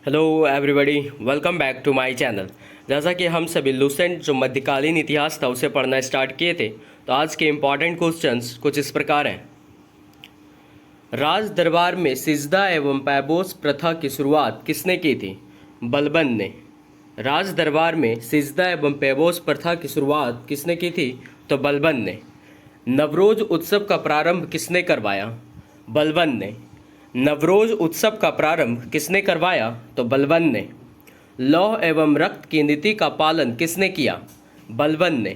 Hello everybody, welcome back to my channel. जैसा कि हम सभी लुसेंट जो मध्यकालीन इतिहास था उसे पढ़ना स्टार्ट किए थे, तो आज के इम्पॉर्टेंट क्वेश्चंस कुछ इस प्रकार हैं। राज दरबार में सिजदा एवं पैबोस प्रथा की शुरुआत किसने की थी? बलबन ने। राज दरबार में सिजदा एवं पैबोस प्रथा की शुरुआत किसने की थी? तो बलबन ने। नवरोज उत्सव का प्रारंभ किसने करवाया? बलबन ने। नवरोज उत्सव का प्रारंभ किसने करवाया? तो बलबन ने। लौह एवं रक्त की नीति का पालन किसने किया? बलबन ने।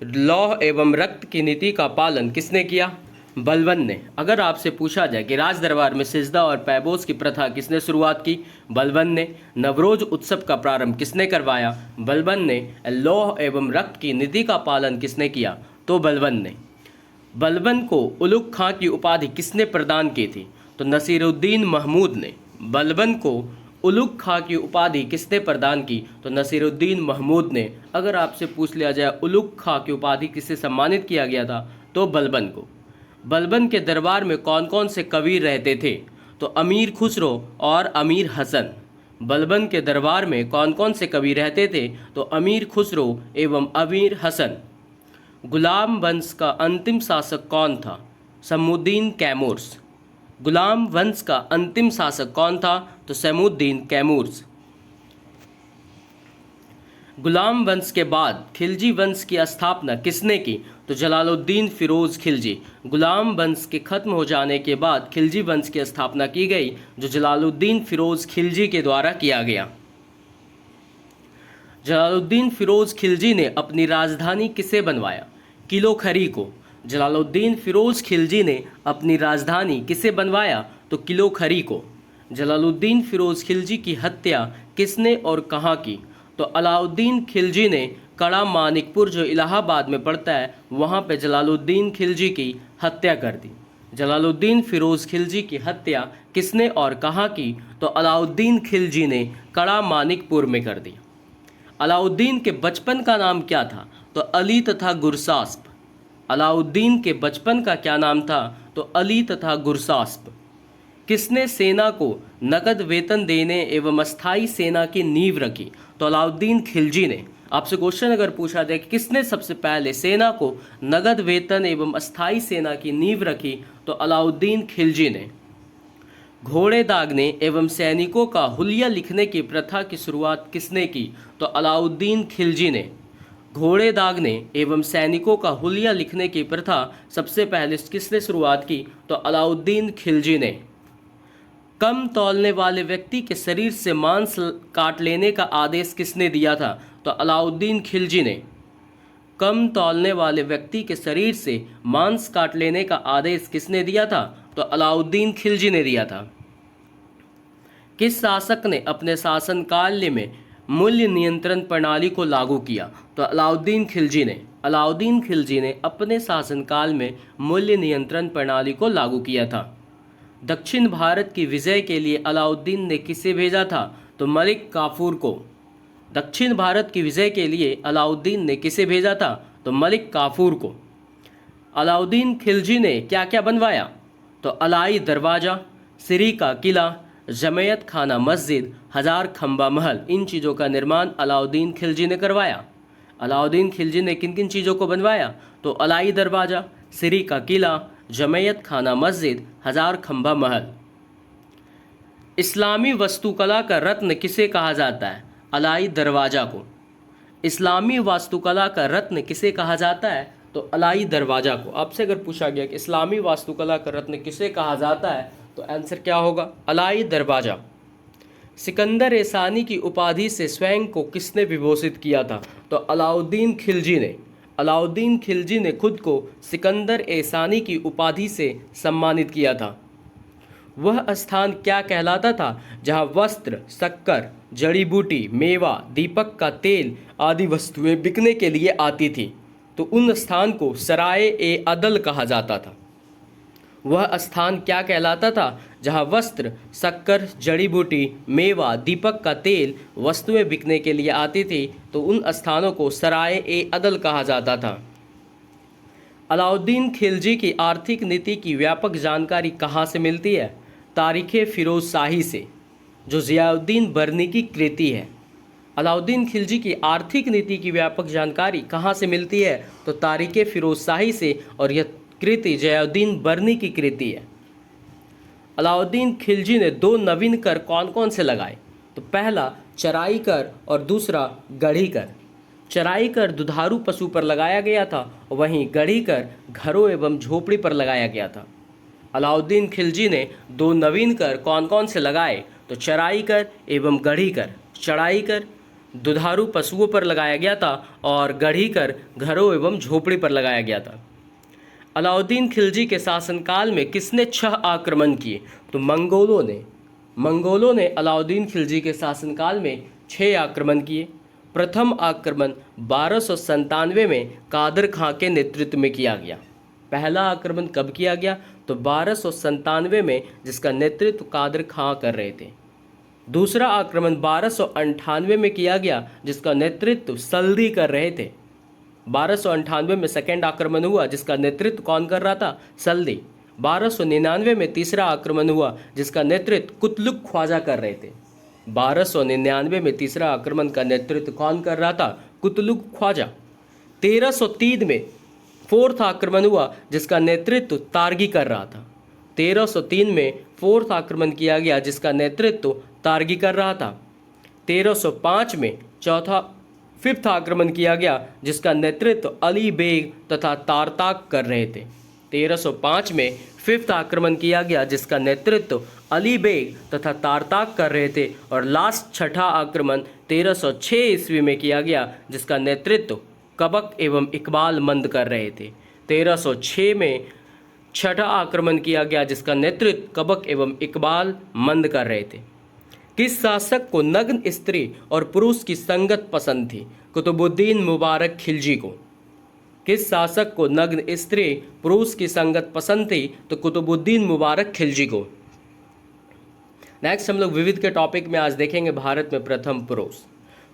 लौह एवं रक्त की नीति का पालन किसने किया? बलबन ने। अगर आपसे पूछा जाए कि राज दरबार में सिजदा और पैबोस की प्रथा किसने शुरुआत की? बलबन ने। नवरोज उत्सव का प्रारंभ किसने करवाया? बलबन ने। लौह एवं रक्त की नीति का पालन किसने किया? तो बलबन ने। बलबन को उलुग खां की उपाधि किसने प्रदान की थी? तो नसीरुद्दीन महमूद ने। बलबन को उलुग खां की उपाधि किसने प्रदान की? तो नसीरुद्दीन महमूद ने। अगर आपसे पूछ लिया जाए उलुग खां की उपाधि किससे सम्मानित किया गया था? तो बलबन को। बलबन के दरबार में कौन कौन से कवि रहते थे? तो अमीर खुसरो और अमीर हसन। बलबन के दरबार में कौन कौन से कवि रहते थे? तो अमीर खुसरो एवं अमीर हसन। गुलाम वंश का अंतिम शासक कौन था? सैमुद्दीन कैमूर्स। गुलाम वंश का अंतिम शासक कौन था? तो सैमुद्दीन कैमूर्स। गुलाम वंश के बाद खिलजी वंश की स्थापना किसने की? तो जलालुद्दीन फिरोज खिलजी। गुलाम वंश के खत्म हो जाने के बाद खिलजी वंश की स्थापना की गई, जो जलालुद्दीन फिरोज खिलजी के द्वारा किया गया। जलालुद्दीन फिरोज खिलजी ने अपनी राजधानी किसे बनवाया? किलो खरी को। जलालुद्दीन फिरोज खिलजी ने अपनी राजधानी किसे बनवाया? तो किलो खरी को। जलालुद्दीन फिरोज खिलजी की हत्या किसने और कहाँ की? तो अलाउद्दीन खिलजी ने कड़ा मानिकपुर जो इलाहाबाद में पड़ता है वहाँ पे जलालुद्दीन खिलजी की हत्या कर दी। जलालुद्दीन फिरोज खिलजी की हत्या किसने और कहाँ की? तो अलाउद्दीन खिलजी ने कड़ा मानिकपुर में कर दी। अलाउद्दीन के बचपन का नाम क्या था? तो अली तथा गुरसास्प। अलाउद्दीन के बचपन का क्या नाम था? तो अली तथा गुरसास्प। किसने सेना को नकद वेतन देने एवं अस्थायी सेना की नींव रखी? तो अलाउद्दीन खिलजी ने। आपसे क्वेश्चन अगर पूछा जाए कि किसने सबसे पहले सेना को नगद वेतन एवं अस्थायी सेना की नींव रखी? तो अलाउद्दीन खिलजी ने। घोड़े दागने एवं सैनिकों का हुलिया लिखने की प्रथा की शुरुआत किसने की? तो अलाउद्दीन खिलजी ने। घोड़े दागने एवं सैनिकों का हुलिया लिखने की प्रथा सबसे पहले किसने शुरुआत की? तो अलाउद्दीन खिलजी ने। कम तौलने वाले व्यक्ति के शरीर से मांस काट लेने का आदेश किसने दिया था? तो अलाउद्दीन खिलजी ने। कम तौलने वाले व्यक्ति के शरीर से मांस काट लेने का आदेश किसने दिया था? तो अलाउद्दीन खिलजी ने दिया था। किस शासक ने अपने शासनकाल में मूल्य नियंत्रण प्रणाली को लागू किया? तो अलाउद्दीन खिलजी ने। अलाउद्दीन खिलजी ने अपने शासनकाल में मूल्य नियंत्रण प्रणाली को लागू किया था। दक्षिण भारत की विजय के लिए अलाउद्दीन ने किसे भेजा था? तो मलिक काफूर को। दक्षिण भारत की विजय के लिए अलाउद्दीन ने किसे भेजा था? तो मलिक काफूर को। अलाउद्दीन खिलजी ने क्या क्या बनवाया? तो अलाई दरवाज़ा, सिरी का किला, जमयत खाना मस्जिद, हजार खंबा महल, इन चीज़ों का निर्माण अलाउद्दीन खिलजी ने करवाया। अलाउद्दीन खिलजी ने किन किन चीज़ों को बनवाया? तो अलाई दरवाज़ा, सिरी का किला, जमयत खाना मस्जिद, हजार खंबा महल। इस्लामी वास्तुकला का रत्न किसे कहा जाता है? अलाई दरवाज़ा को। इस्लामी वास्तुकला का रत्न किसे कहा जाता है? तो अलाई दरवाज़ा को। आपसे अगर पूछा गया कि इस्लामी वास्तुकला का रत्न किसे कहा जाता है, तो आंसर क्या होगा? अलाई दरवाज़ा। सिकंदर एसानी की उपाधि से स्वयं को किसने विभूषित किया था? तो अलाउद्दीन खिलजी ने। अलाउद्दीन खिलजी ने खुद को सिकंदर एसानी की उपाधि से सम्मानित किया था। वह स्थान क्या कहलाता था जहाँ वस्त्र, शक्कर, जड़ी बूटी, मेवा, दीपक का तेल आदि वस्तुएं बिकने के लिए आती थी? तो उन स्थान को सराय ए अदल कहा जाता था। वह स्थान क्या कहलाता था जहाँ वस्त्र, शक्कर, जड़ी बूटी, मेवा, दीपक का तेल वस्तुएं बिकने के लिए आती थी? तो उन स्थानों को सराय ए अदल कहा जाता था। अलाउद्दीन खिलजी की आर्थिक नीति की व्यापक जानकारी कहाँ से मिलती है? तारीख़ फिरोज शाही से। जो ज़ियाउद्दीन बर्नी की कृति है। अलाउद्दीन खिलजी की आर्थिक नीति की व्यापक जानकारी कहाँ से मिलती है? तो तारीख़ फिरोज शाही से, और यह कृति ज़ियाउद्दीन बर्नी की कृति है। अलाउद्दीन खिलजी ने 2 नवीन कर कौन कौन से लगाए? तो पहला चराई कर और दूसरा गढ़ी कर। चराई कर दुधारू पशु पर लगाया गया था, वहीं गढ़ी कर घरों एवं झोपड़ी पर लगाया गया था। अलाउद्दीन खिलजी ने 2 नवीन कर कौन कौन से लगाए? तो चराई कर एवं गढ़ी कर। चराई कर दुधारू पशुओं पर लगाया गया था और गढ़ी कर घरों एवं झोपड़ी पर लगाया गया था। अलाउद्दीन खिलजी के शासनकाल में किसने 6 आक्रमण किए? तो मंगोलों ने अलाउद्दीन खिलजी के शासनकाल में 6 आक्रमण किए। प्रथम आक्रमण 1297 में कादर खां के नेतृत्व में किया गया। पहला आक्रमण कब किया गया? तो 1297 में, जिसका नेतृत्व कादर खां कर रहे थे। दूसरा आक्रमण 1298 में किया गया, जिसका नेतृत्व सल्दी कर रहे थे। 1298 में सेकेंड आक्रमण हुआ, जिसका नेतृत्व कौन कर रहा था? सल्दी। 1299 में तीसरा आक्रमण हुआ, जिसका नेतृत्व कुतलुक ख्वाजा कर रहे थे। 1299 में तीसरा आक्रमण का नेतृत्व कौन कर रहा था? कुतलुक ख्वाजा। 1303 में फोर्थ आक्रमण हुआ, जिसका नेतृत्व तारगी कर रहा था। 1303 में फोर्थ आक्रमण किया गया, जिसका नेतृत्व तारगी कर रहा था। 1305 में फिफ्थ आक्रमण किया गया, जिसका नेतृत्व अली बेग तथा तारताक कर रहे थे। 1305 में फिफ्थ आक्रमण किया गया, जिसका नेतृत्व अली बेग तथा तारताक कर रहे थे। और लास्ट छठा आक्रमण 1306 ईस्वी में किया गया, जिसका नेतृत्व कबक एवं इकबाल मंद कर रहे थे। 1306 में छठा आक्रमण किया गया, जिसका नेतृत्व कबक एवं इकबाल मंद कर रहे थे। किस शासक को नग्न स्त्री और पुरुष की संगत पसंद थी? कुतुबुद्दीन मुबारक खिलजी को। किस शासक को नग्न स्त्री पुरुष की संगत पसंद थी? तो कुतुबुद्दीन मुबारक खिलजी को। नेक्स्ट हम लोग विविध के टॉपिक में आज देखेंगे भारत में प्रथम पुरुष।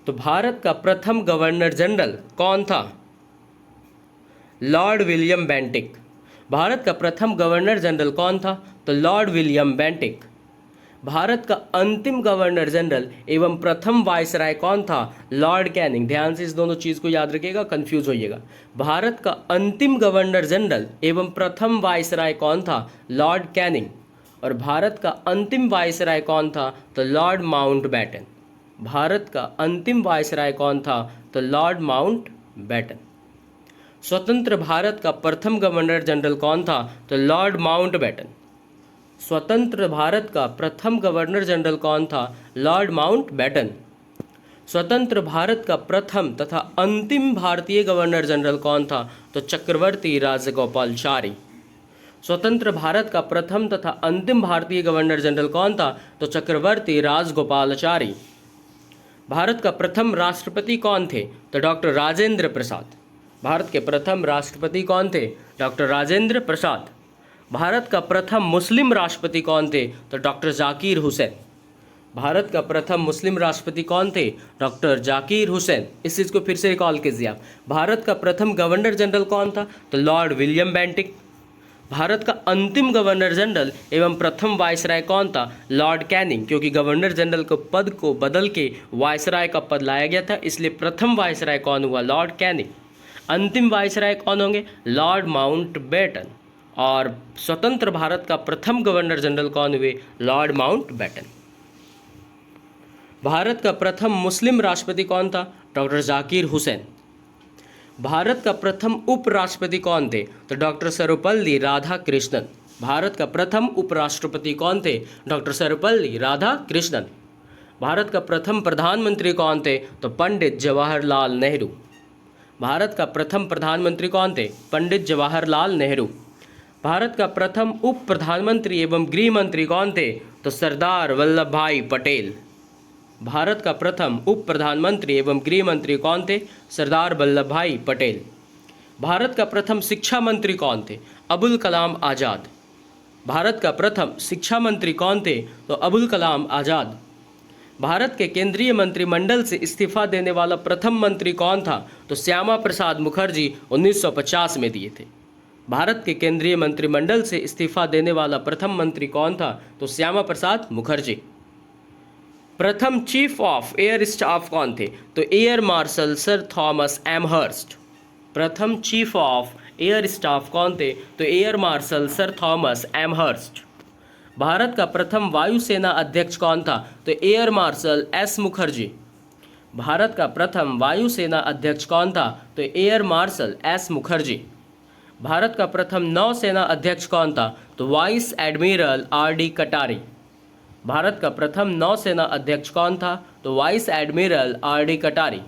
तो भारत का प्रथम गवर्नर जनरल कौन था? Lord William Bentinck. भारत का प्रथम गवर्नर जनरल कौन था? तो लॉर्ड विलियम बेंटिक। भारत का अंतिम गवर्नर जनरल एवं प्रथम वायसराय कौन था? Lord Canning. ध्यान से इस दोनों चीज़ को याद रखिएगा, कंफ्यूज होइएगा। भारत का अंतिम गवर्नर जनरल एवं प्रथम वायसराय कौन था? Lord Canning. और भारत का अंतिम वायसराय कौन था? तो लॉर्ड माउंटबेटन। भारत का अंतिम वायसराय कौन था? तो लॉर्ड माउंटबेटन। स्वतंत्र भारत का प्रथम गवर्नर जनरल कौन था? तो लॉर्ड माउंटबेटन। स्वतंत्र भारत का प्रथम गवर्नर जनरल कौन था? Lord Mountbatten. स्वतंत्र भारत का प्रथम तथा अंतिम भारतीय गवर्नर जनरल कौन था? तो चक्रवर्ती राजगोपालाचारी। स्वतंत्र भारत का प्रथम तथा अंतिम भारतीय गवर्नर जनरल कौन था? तो चक्रवर्ती राजगोपालाचारी। भारत का प्रथम राष्ट्रपति कौन थे? तो डॉक्टर राजेंद्र प्रसाद। भारत के प्रथम राष्ट्रपति कौन थे? डॉक्टर राजेंद्र प्रसाद। भारत का प्रथम मुस्लिम राष्ट्रपति कौन थे? तो डॉक्टर जाकिर हुसैन। भारत का प्रथम मुस्लिम राष्ट्रपति कौन थे? डॉक्टर जाकिर हुसैन। इस चीज़ को फिर से रिकॉल कीजिए आप। भारत का प्रथम गवर्नर जनरल कौन था? तो लॉर्ड विलियम बेंटिक। भारत का अंतिम गवर्नर जनरल एवं प्रथम वायसराय कौन था? Lord Canning. क्योंकि गवर्नर जनरल को पद को बदल के वायसराय का पद लाया गया था, इसलिए प्रथम वायसराय कौन हुआ? Lord Canning. अंतिम वायसराय कौन होंगे? Lord Mountbatten. और स्वतंत्र भारत का प्रथम गवर्नर जनरल कौन हुए? Lord Mountbatten. भारत का प्रथम मुस्लिम राष्ट्रपति कौन था? डॉक्टर जाकिर हुसैन। भारत का प्रथम उपराष्ट्रपति कौन थे? तो डॉक्टर सर्वपल्ली राधाकृष्णन। भारत का प्रथम उपराष्ट्रपति कौन थे? डॉक्टर सर्वपल्ली राधाकृष्णन। भारत का प्रथम प्रधानमंत्री कौन थे? तो पंडित जवाहरलाल नेहरू। भारत का प्रथम प्रधानमंत्री कौन थे? पंडित जवाहरलाल नेहरू। भारत का प्रथम उप प्रधानमंत्री एवं गृह मंत्री कौन थे? तो सरदार वल्लभ भाई पटेल। भारत का प्रथम उप प्रधानमंत्री एवं गृह मंत्री कौन थे? सरदार वल्लभ भाई पटेल। भारत का प्रथम शिक्षा मंत्री कौन थे? अबुल कलाम आज़ाद। भारत का प्रथम शिक्षा मंत्री कौन थे? तो अबुल कलाम आज़ाद। भारत के केंद्रीय मंत्रिमंडल से इस्तीफा देने वाला प्रथम मंत्री कौन था? तो श्यामा प्रसाद मुखर्जी 1950 में दिए थे। भारत के केंद्रीय मंत्रिमंडल से इस्तीफा देने वाला प्रथम मंत्री कौन था? तो श्यामा प्रसाद मुखर्जी। प्रथम चीफ ऑफ एयर स्टाफ कौन थे? तो air marshal sir Thomas Amherst. प्रथम चीफ ऑफ एयर स्टाफ कौन थे? तो air marshal sir Thomas Amherst. Bharat का प्रथम वायुसेना अध्यक्ष कौन था? तो air marshal S Mukherjee. Bharat का प्रथम वायुसेना अध्यक्ष कौन था? तो air marshal S Mukherjee. Bharat का प्रथम नौसेना अध्यक्ष कौन था? तो वाइस एडमिरल आर डी कटारी। भारत का प्रथम नौसेना अध्यक्ष कौन था? तो वाइस एडमिरल आर डी कटारी।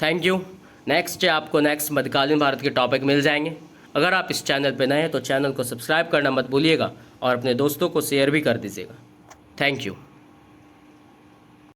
Thank you. नेक्स्ट आपको नेक्स्ट मध्यकालीन भारत के टॉपिक मिल जाएंगे। अगर आप इस चैनल पर नए हैं तो चैनल को सब्सक्राइब करना मत भूलिएगा और अपने दोस्तों को शेयर भी कर दीजिएगा। Thank you.